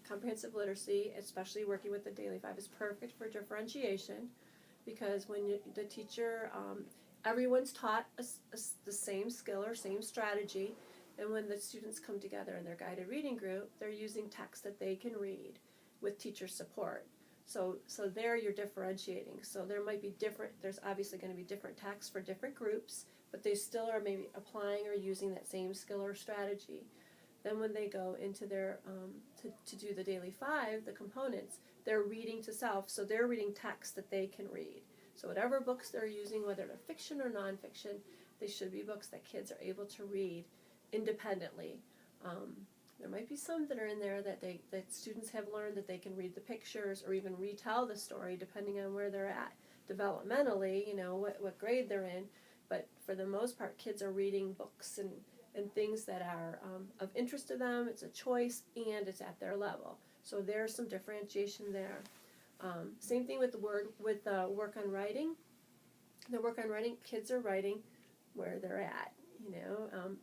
comprehensive literacy, especially working with the Daily Five, is perfect for differentiation, because when the teacher, everyone's taught the same skill or same strategy, and when the students come together in their guided reading group, they're using text that they can read with teacher support. So there you're differentiating. So there might be there's obviously going to be different texts for different groups, but they still are maybe applying or using that same skill or strategy. Then when they go into their, to do the Daily Five, the components, they're reading to self, so they're reading text that they can read. So whatever books they're using, whether they're fiction or nonfiction, they should be books that kids are able to read independently. There might be some that are in there that students have learned that they can read the pictures or even retell the story depending on where they're at developmentally, what grade they're in. But for the most part, kids are reading books and things that are of interest to them. It's a choice and it's at their level. So there's some differentiation there. Same thing with the work on writing. The work on writing, kids are writing where they're at.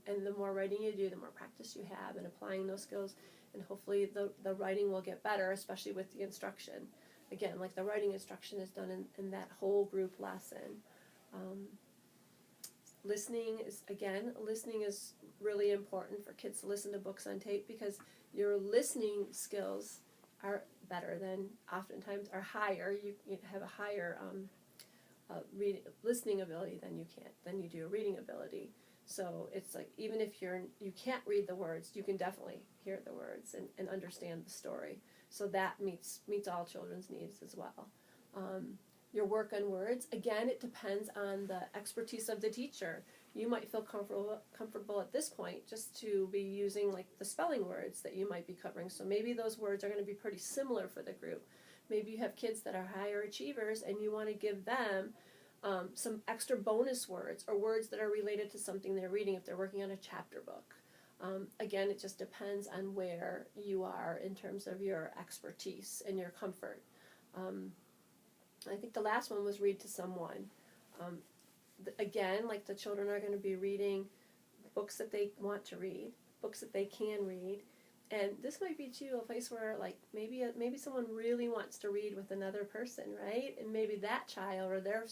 And the more writing you do, the more practice you have in applying those skills, and hopefully the writing will get better, especially with the instruction. Again, like the writing instruction is done in that whole group lesson. Listening is really important for kids to listen to books on tape, because your listening skills are better than, oftentimes are higher. You have a higher listening ability than you do a reading ability. So it's like, even if you can't read the words, you can definitely hear the words and understand the story. So that meets all children's needs as well. Your work on words, again, it depends on the expertise of the teacher. You might feel comfortable at this point just to be using like the spelling words that you might be covering. So maybe those words are going to be pretty similar for the group. Maybe you have kids that are higher achievers and you want to give them some extra bonus words or words that are related to something they're reading if they're working on a chapter book. Again, it just depends on where you are in terms of your expertise and your comfort. I think the last one was read to someone. Again, like the children are going to be reading books that they want to read, books that they can read. And this might be, too, a place where, like, maybe someone really wants to read with another person, right? And maybe that child or their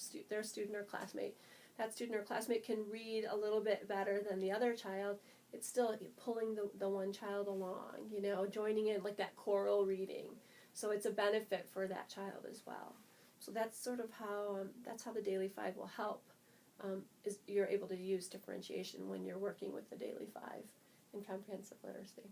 student or classmate, that student or classmate can read a little bit better than the other child. It's still pulling the one child along, joining in, like that choral reading. So it's a benefit for that child as well. So that's sort of how the Daily Five will help. Is you're able to use differentiation when you're working with the Daily Five in comprehensive literacy.